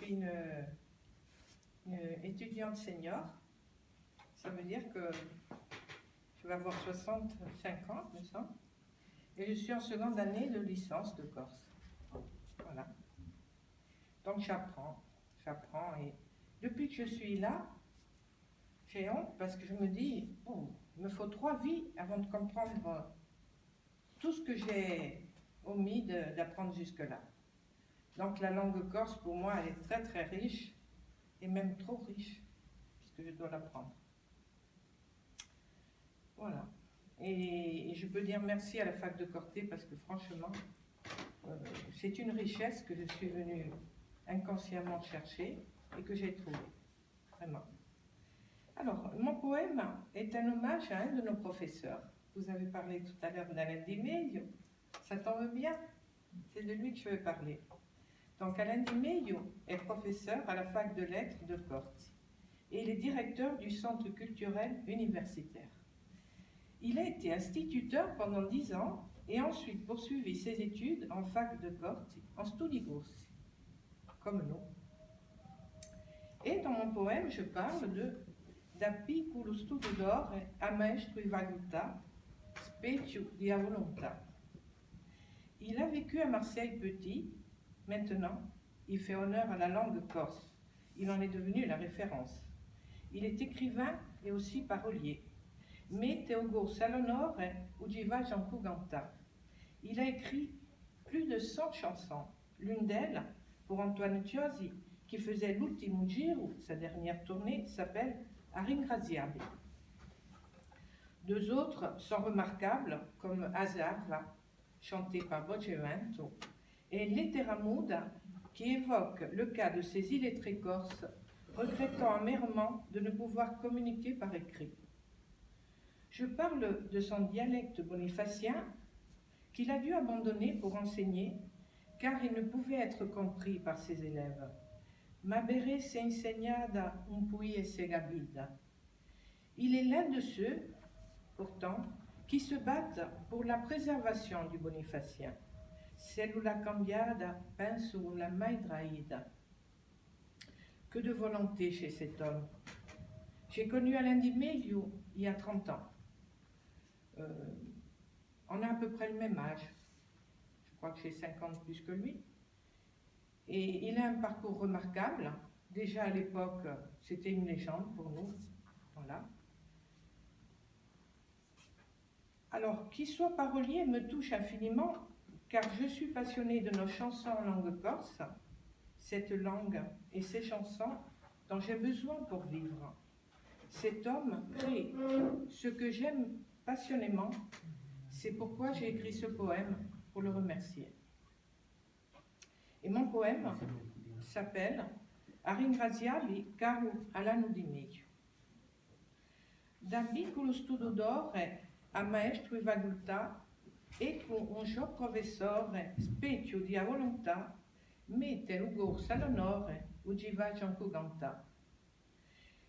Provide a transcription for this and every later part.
suis une étudiante senior. Ça veut dire que je vais avoir 65 ans, me semble. Et je suis en seconde année de licence de Corse. Voilà. Donc j'apprends. Et depuis que je suis là, j'ai honte parce que je me dis, oh, il me faut 3 vies avant de comprendre tout ce que j'ai omis d'apprendre jusque-là. Donc la langue corse, pour moi, elle est très très riche, et même trop riche, puisque je dois l'apprendre. Voilà. Et je peux dire merci à la fac de Corté, parce que franchement, c'est une richesse que je suis venue inconsciemment chercher et que j'ai trouvée, vraiment. Alors, mon poème est un hommage à un de nos professeurs. Vous avez parlé tout à l'heure d'Alain Di Meglio, ça tombe bien, c'est de lui que je vais parler. Donc Alain Di Meglio est professeur à la fac de lettres de Corte et il est directeur du centre culturel universitaire. Il a été instituteur pendant 10 ans et ensuite poursuivi ses études en fac de Corte, en studi corsi, comme nous. Et dans mon poème, je parle da piccolo studio d'or a maestro in facoltà, specie di volontà. Il a vécu à Marseille petit. Maintenant, il fait honneur à la langue corse. Il en est devenu la référence. Il est écrivain et aussi parolier. Mette Ugo Salonore Ugiva Giancuganta. Il a écrit plus de 100 chansons. L'une d'elles, pour Antoine Chiosi, qui faisait l'ultimo giro, sa dernière tournée, s'appelle A ringraziarvi. 2 autres sont remarquables, comme Azarva, chanté par Bocevento, et Lettera Muda, qui évoque le cas de ces illettrés corses, regrettant amèrement de ne pouvoir communiquer par écrit. Je parle de son dialecte bonifacien qu'il a dû abandonner pour enseigner, car il ne pouvait être compris par ses élèves. Ma bere se insegnada un pui e segabida. Il est l'un de ceux, pourtant, qui se battent pour la préservation du bonifacien. Cellula cambiada, penso la mai traïda. Que de volonté chez cet homme. J'ai connu Alain Di Meglio il y a 30 ans. On a à peu près le même âge. Je crois que j'ai 50 plus que lui. Et il a un parcours remarquable. Déjà à l'époque, c'était une légende pour nous. Voilà. Alors, qu'il soit parolier me touche infiniment, car je suis passionnée de nos chansons en langue corse, cette langue et ces chansons dont j'ai besoin pour vivre. Cet homme crée ce que j'aime passionnément, c'est pourquoi j'ai écrit ce poème, pour le remercier. Et mon poème s'appelle A ringraziarvi caro Alano Di Meglio. Da piccolo studio d'ore a maestro in facoltà e con un suo professore specchio di volontà mette Ugo Salonore Ugiva Giancuganta.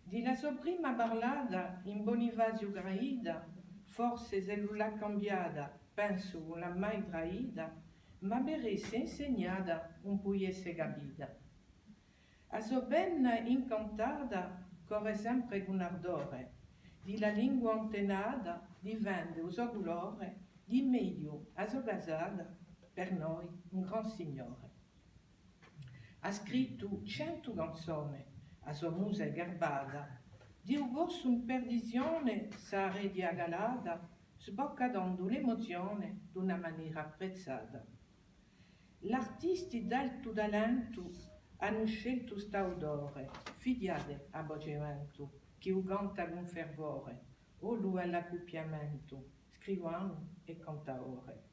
Di la sua prima parlada in Bonivasio graida, forse cellula cambiada, penso la mai traída, ma beresse insegnada un pugliese gabida. A sua penna incantada corre sempre con ardore, di la lingua antenada divende usoculore, di meglio a sua casada, per noi un gran signore. Ha scritto 100 canzoni, a sua musa garbata, di Ugo in perdizione sare diagalata, sboccando l'emozione d'una maniera apprezzata. L'artisti d'alto talento hanno scelto staudore, fidiate a Bocevento, che canta con fervore, o lui all'accoppiamento, scrivano e cantaore.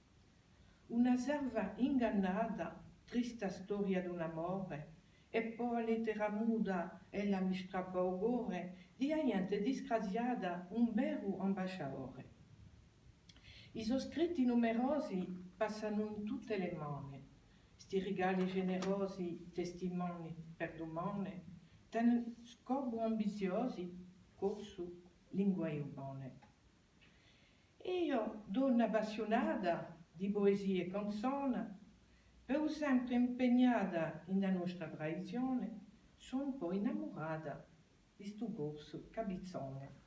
Una serva ingannata, trista storia d'un amore, e poi lettera muda e la mi strappa o gore, di gente disgraziata un vero ambasciatore. I suoi scritti numerosi passano in tutte le mani, sti regali generosi, testimoni per domani, ten scopo ambiziosi, corso, linguaggio buone. E io, donna appassionata di poesie e canzoni, Per sempre impegnata nella nostra tradizione, sono un po' innamorata di sto gorso cabizzone.